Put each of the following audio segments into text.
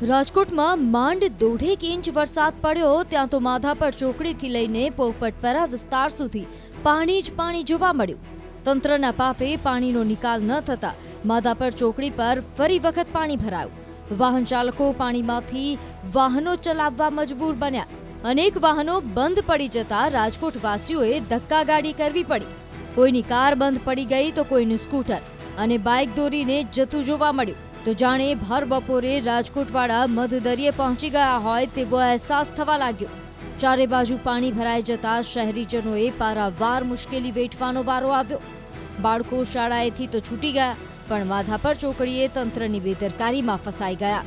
રાજકોટમાં માંડ 1.5 ઇંચ વરસાદ પડ્યો ત્યાં તો માધાપર ચોકડીથી લઈને પોપટપરા વિસ્તાર સુધી પાણી જ પાણી જોવા મળ્યું। તંત્રના પાપે પાણીનો નિકાલ ન થતા માધાપર ચોકડી પર ફરી વખત પાણી ભરાયું। વાહન ચાલકો પાણીમાંથી વાહનો ચલાવવા મજબૂર બન્યા। અનેક વાહનો બંધ પડી જતા રાજકોટ વાસીઓએ ધક્કાગાડી કરવી પડી। કોઈની કાર બંધ પડી ગઈ તો કોઈનું સ્કૂટર અને બાઇક દોરીને જતું જોવા મળ્યું। તો જાણે ભર બપોરે રાજકોટવાળા મધદરિયે પહોંચી ગયા હોય તેવો અહેસાસ થવા લાગ્યો। ચારે બાજુ પાણી ભરાઈ જતા શહેરીજનોએ પારાવાર મુશ્કેલી વેઠવાનો વારો આવ્યો। બાળકો શાળાએથી તો છૂટી ગયા પણ માધાપર ચોકડીએ તંત્રની બેદરકારીમાં ફસાઈ ગયા।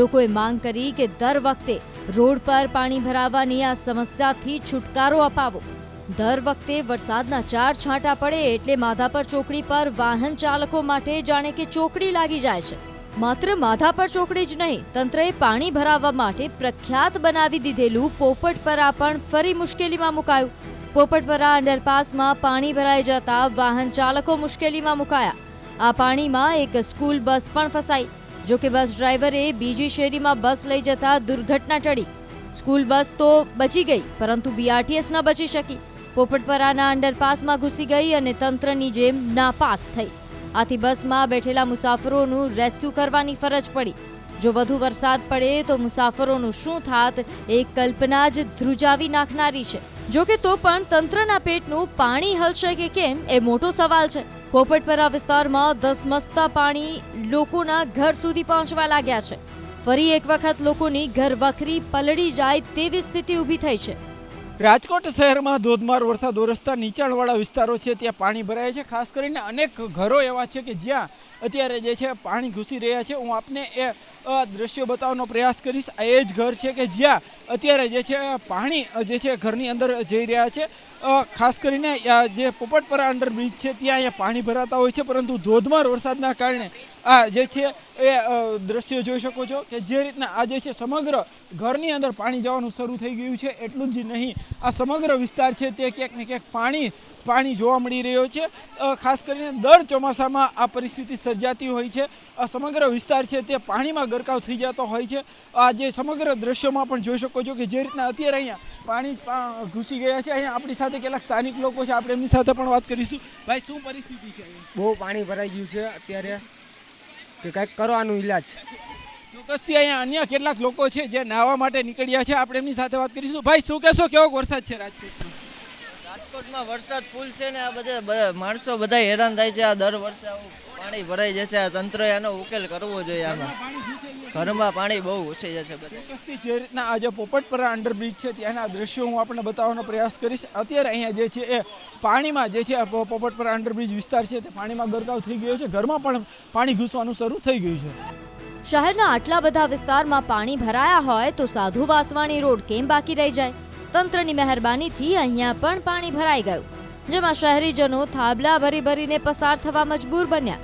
લોકોએ માંગ કરી કે દર વખતે રોડ પર પાણી ભરાવાની આ સમસ્યાથી છુટકારો અપાવો। દર વખતે વરસાદના 4 છાંટા પડે એટલે માધાપર ચોકડી પર વાહન ચાલકો માટે જાણે કે ચોકડી લાગી જાય છે। માત્ર માધાપર ચોકડી જ નહીં, તંત્રએ પાણી ભરાવવા માટે પ્રખ્યાત બનાવી દીધેલું પોપટપરા પણ ફરી મુશ્કેલીમાં મુકાયું। પોપટપરા અંડરપાસમાં પાણી ભરાઈ જતા વાહન ચાલકો મુશ્કેલીમાં મુકાયા। આ પાણીમાં એક સ્કૂલ બસ પણ ફસાઈ। જો કે બસ ડ્રાઈવરે બીજી શેરીમાં બસ લઈ જતા દુર્ઘટના ટળી। સ્કૂલ બસ તો બચી ગઈ પરંતુ બીઆરટીએસ ન બચી શકી। પોપટપરાના અંડરપાસમાં ઘૂસી ગઈ અને તંત્રની જેમ નાપાસ થઈ। આથી બસમાં બેઠેલા મુસાફરોનું રેસ્ક્યુ કરવાની ફરજ પડી। જો વધુ વરસાદ પડે તો મુસાફરોનું શું થાત એ કલ્પના જ ધ્રુજાવી નાખનારી છે। જો કે તો પણ તંત્રના પેટનું પાણી હલશે કે કેમ એ મોટો સવાલ છે। પોપટપરા વિસ્તારમાં ધસમસતા પાણી લોકોના ઘર સુધી પહોંચવા લાગ્યા છે। ફરી એક વખત લોકોની ઘરવખરી પલળી જાય તેવી સ્થિતિ ઊભી થઈ છે। રાજકોટ શહેરમાં ધોધમાર વરસાદ વરસતા નીચાણવાળા વિસ્તારો છે ત્યાં પાણી ભરાય છે। ખાસ કરીને અનેક ઘરો એવા છે કે જ્યાં અત્યારે જે છે પાણી ઘૂસી રહ્યા છે। હું આપને એ દ્રશ્યો બતાવવાનો પ્રયાસ કરીશ। આ એ જ ઘર છે કે જ્યાં અત્યારે જે છે પાણી જે છે ઘરની અંદર જઈ રહ્યા છે। ખાસ કરીને જે પોપટપરા અંડરબ્રિજ છે ત્યાં અહીંયા પાણી ભરાતા હોય છે પરંતુ ધોધમાર વરસાદના કારણે આ જે છે એ દ્રશ્યો જોઈ શકો છો કે જે રીતના આ જે છે સમગ્ર ઘરની અંદર પાણી જવાનું શરૂ થઈ ગયું છે। એટલું જ નહીં, આ સમગ્ર વિસ્તાર છે તે ક્યાંક ને ક્યાંક પાણી જોવા મળી રહ્યો છે। ખાસ કરીને દર ચોમાસામાં આ પરિસ્થિતિ સર્જાતી હોય છે। આ સમગ્ર વિસ્તાર છે તે પાણીમાં ગરકાવ થઈ જતો હોય છે। આ જે સમગ્ર દ્રશ્યોમાં પણ જોઈ શકો છો કે જે રીતના અત્યારે અહીંયા પાણી ઘૂસી ગયા છે। અહીંયા આપણી સાથે કેટલાક સ્થાનિક લોકો છે, આપણે એમની સાથે પણ વાત કરીશું। ભાઈ, શું પરિસ્થિતિ છે? બહુ પાણી ભરાઈ ગયું છે અત્યારે કે કંઈક કરવાનું ઈલાજ। ચોક્કસથી અહીંયા અન્ય કેટલાક લોકો છે જે નાહવા માટે નીકળ્યા છે, આપણે એમની સાથે વાત કરીશું। ભાઈ, શું કહેશો, કેવો વરસાદ છે રાજકોટમાં? રાજકોટમાં વરસાદ ફૂલ છે ને આ બધા માણસો બધા હેરાન થાય છે। આ દર વર્ષે આવું પાણી ભરાઈ જાય છે। તંત્રએ આનો ઉકેલ કરવો જોઈએ। આમાં ઘરમાં પાણી બહુ ઘૂસી જાય છે બધા। ચોક્કસથી જે રીતના આ જે પોપટપરા અંડરબ્રિજ છે ત્યાંના દ્રશ્યો હું આપણને બતાવવાનો પ્રયાસ કરીશ। અત્યારે અહીંયા જે છે એ પાણીમાં જે છે પોપટપરા અંડરબ્રિજ વિસ્તાર છે તે પાણીમાં ગરકાવ થઈ ગયો છે। ઘરમાં પણ પાણી ઘૂસવાનું શરૂ થઈ ગયું છે। શહેરના આટલા બધા વિસ્તારમાં પાણી ભરાયા હોય તો સાધુ વાસવાણી રોડ કેમ બાકી રહી જાય? તંત્રની મહેરબાનીથી અહીંયા પણ પાણી ભરાઈ ગયું, જેમાં શહેરીજનો થાંભલા ભરી ભરીને પસાર થવા મજબૂર બન્યા।